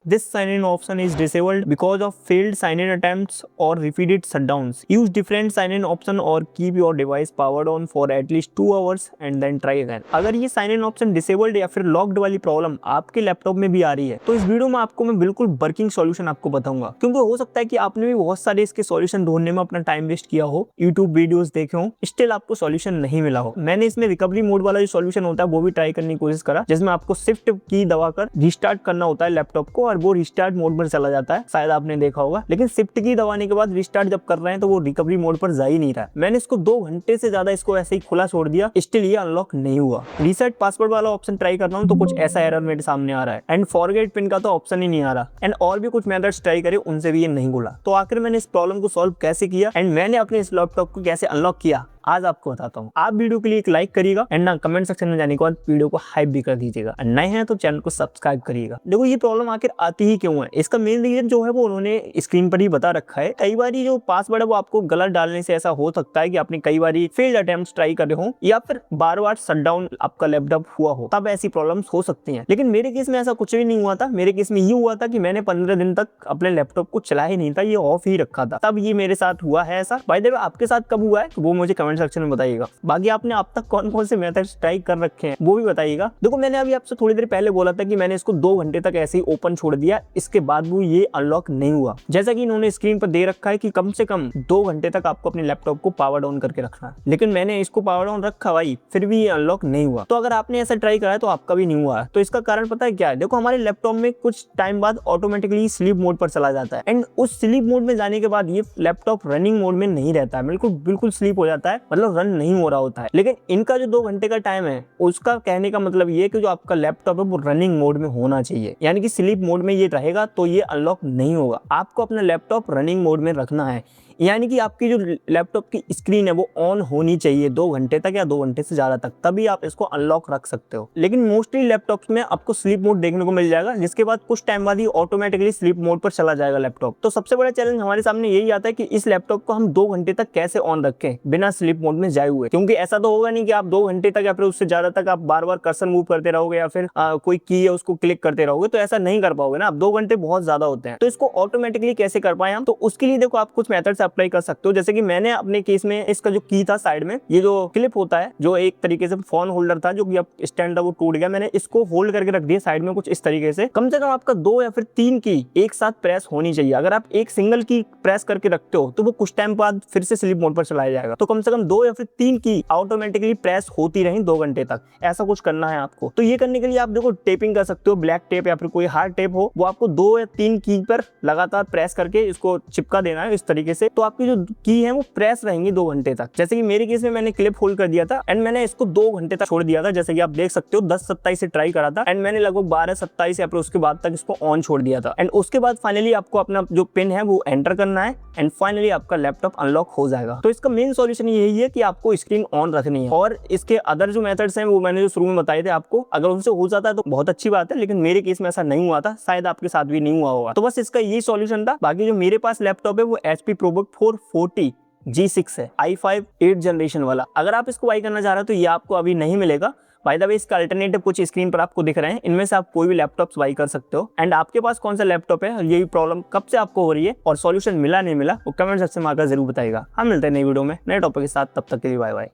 This sign-in option is disabled because of failed sign-in attempts or repeated shutdowns. Use different sign-in option or keep your device powered on for at least 2 hours and then try again. अगर ये sign-in option disabled या फिर locked वाली problem आपके laptop में भी आ रही है तो इस वीडियो में आपको मैं बिल्कुल वर्किंग सॉल्यूशन आपको बताऊंगा, क्योंकि हो सकता है कि आपने भी बहुत सारे इसके सॉल्यूशन ढूंढने में अपना टाइम वेस्ट किया हो, यूट्यूब वीडियोस देखे हो, स्टिल आपको सॉल्यूशन नहीं मिला हो। मैंने इसमें रिकवरी मोड वाला जो सॉल्यूशन होता है वो भी ट्राई करने की कोशिश करा, जिसमें आपको शिफ्ट की दबाकर रिस्टार्ट करना होता है लैपटॉप को और वो रिस्टार्ट मोड पर चला जाता है, शायद आपने देखा होगा। लेकिन शिफ्ट की दबाने के बाद रिस्टार्ट जब कर रहे हैं तो वो रिकवरी मोड पर जा ही नहीं रहा। मैंने इसको 2 घंटे से ज्यादा इसको ऐसे ही खुला छोड़ दिया, स्टिल ये अनलॉक नहीं हुआ। रीसेट पासवर्ड वाला ऑप्शन ट्राई कर रहा हूँ तो कुछ ऐसा एरर मेरे सामने आ रहा है एंड फॉरगेट पिन का तो ऑप्शन ही नहीं आ रहा एंड और भी कुछ मेथड्स ट्राई करे, उनसे भी ये नहीं खुला। तो आखिर मैंने इस प्रॉब्लम को सॉल्व कैसे किया एंड मैंने अपने इस लैपटॉप को कैसे अनलॉक किया, आज आपको बताता हूँ। आप वीडियो के लिए एक लाइक करिएगा एंड ना कमेंट सेक्शन में जाने के बाद वीडियो को हाइप भी कर दीजिएगा। नए हैं तो चैनल को सब्सक्राइब करिएगा। देखो ये प्रॉब्लम आखिर आती ही क्यों है, इसका मेन रीजन जो है वो उन्होंने स्क्रीन पर ही बता रखा है। कई बार जो पासवर्ड है वो आपको गलत डालने से ऐसा हो सकता है कि आपने कई बार फेल्ड अटेम्प्ट्स ट्राई करे हो या फिर बार शटडाउन आपका लैपटॉप हुआ हो, तब ऐसी प्रॉब्लम्स हो सकती हैं। लेकिन मेरे केस में ऐसा कुछ भी नहीं हुआ था। मेरे केस में ये हुआ था कि मैंने 15 दिन तक अपने लैपटॉप को चला ही नहीं था, ये ऑफ ही रखा था, तब ये मेरे साथ हुआ है ऐसा। बाय द वे आपके साथ कब हुआ है वो मुझे कमेंट सेक्शन में बताइएगा। बाकी आपने अब तक कौन कौन से मेथड्स ट्राई कर रखे हैं वो भी बताइएगा। देखो मैंने अभी आपसे थोड़ी देर पहले बोला था कि मैंने इसको 2 घंटे तक ऐसे ही ओपन छोड़ दिया, इसके बाद भी ये अनलॉक नहीं हुआ। जैसा कि इन्होंने स्क्रीन पर दे रखा है कि कम से कम 2 घंटे तक आपको अपने लैपटॉप को पावर डाउन करके रखना है, लेकिन मैंने इसको पावर डाउन रखा भाई, फिर भी ये अनलॉक नहीं हुआ। तो अगर आपने ऐसा ट्राई करा है तो आपका भी नहीं हुआ है। तो इसका कारण पता है क्या है? देखो हमारे लैपटॉप में कुछ टाइम बाद ऑटोमेटिकली स्लीप मोड पर चला जाता है एंड उस स्लीप मोड में जाने के बाद ये लैपटॉप रनिंग मोड में नहीं रहता है, बिल्कुल स्लीप हो जाता है, मतलब रन नहीं हो रहा होता है। लेकिन इनका जो 2 घंटे का टाइम है उसका कहने का मतलब ये है कि जो आपका लैपटॉप है वो रनिंग मोड में होना चाहिए, यानी कि स्लीप मोड में ये रहेगा तो ये अनलॉक नहीं होगा। आपको अपना लैपटॉप रनिंग मोड में रखना है, यानी कि आपकी जो लैपटॉप की स्क्रीन है वो ऑन होनी चाहिए 2 घंटे तक या 2 घंटे से ज्यादा तक, तभी आप इसको अनलॉक रख सकते हो। लेकिन मोस्टली लैपटॉप्स में आपको स्लीप मोड देखने को मिल जाएगा, जिसके बाद कुछ टाइम बाद ही ऑटोमेटिकली स्लीप मोड पर चला जाएगा लैपटॉप। तो सबसे बड़ा चैलेंज हमारे सामने यही आता है कि इस लैपटॉप को हम 2 घंटे तक कैसे ऑन रखें बिना स्लीप मोड में जाए हुए, क्योंकि ऐसा तो होगा नहीं कि आप 2 घंटे तक या फिर उससे ज्यादा तक आप बार बार कर्सर मूव करते रहोगे या फिर कोई की है उसको क्लिक करते रहोगे, तो ऐसा नहीं कर पाओगे ना आप। 2 घंटे बहुत ज्यादा होते हैं। तो इसको ऑटोमेटिकली कैसे कर पाए हम, तो उसके लिए देखो आप कुछ मेथड्स अप्लाई कर सकते हो। जैसे कि मैंने अपने केस में इसका जो की था साइड में, ये जो क्लिप होता है जो एक तरीके से फोन होल्डर था जो कि अब स्टैंड था वो टूट गया, मैंने इसको होल्ड करके रख दिया साइड में कुछ इस तरीके से। कम से कम आपका 2 या फिर 3 की एक साथ प्रेस होनी चाहिए। अगर आप एक सिंगल की प्रेस करके रखते हो तो वो कुछ टाइम बाद फिर से स्लीप मोड पर चलाया जाएगा। तो कम से कम 2 या फिर 3 की ऑटोमेटिकली प्रेस होती रही 2 घंटे तक, ऐसा कुछ करना है आपको। तो ये करने के लिए आप देखो टेपिंग कर सकते हो, ब्लैक टेप या फिर कोई हार्ड टेप हो, वो आपको 2 या 3 की पर लगातार प्रेस करके इसको चिपका देना है इस तरीके से। तो आपकी जो की है वो प्रेस रहेंगी 2 घंटे तक। जैसे कि मेरे केस में मैंने क्लिप होल्ड कर दिया था एंड मैंने इसको 2 घंटे तक छोड़ दिया था। जैसे कि आप देख सकते हो 10:27 से ट्राई करा था एंड मैंने लगभग 12:27 या फिर उसके बाद तक इसको ऑन छोड़ दिया था एंड उसके बाद फाइनली आपको अपना जो पिन है वो एंटर करना है एंड फाइनली आपका लैपटॉप अनलॉक हो जाएगा। तो इसका मेन सॉल्यूशन यही है कि आपको स्क्रीन ऑन रखनी है, और इसके अदर जो मेथड्स हैं वो मैंने जो शुरू में बताए थे आपको, अगर उनसे हो जाता है तो बहुत अच्छी बात है, लेकिन मेरे केस में ऐसा नहीं हुआ था, शायद आपके साथ भी नहीं हुआ होगा। तो बस इसका यही सॉल्यूशन था। बाकी जो मेरे पास लैपटॉप है वो HP ProBook 440 G6 है, i5 8th जनरेशन वाला। अगर आप इसको बाई करना चाह रहे हो तो ये आपको अभी नहीं मिलेगा। बाय द वे इसका अल्टरनेटिव कुछ स्क्रीन पर आपको दिख रहे हैं, इनमें से आप कोई भी लैपटॉप्स बाई कर सकते हो। एंड आपके पास कौन सा लैपटॉप है और ये प्रॉब्लम कब से आपको हो रही है और सॉल्यूशन मिला नहीं मिला वो कमेंट सेक्शन में आकर जरूर बताइएगा। हम मिलते हैं नई वीडियो में नए टॉपिक के साथ, तब तक के लिए बाय बाय।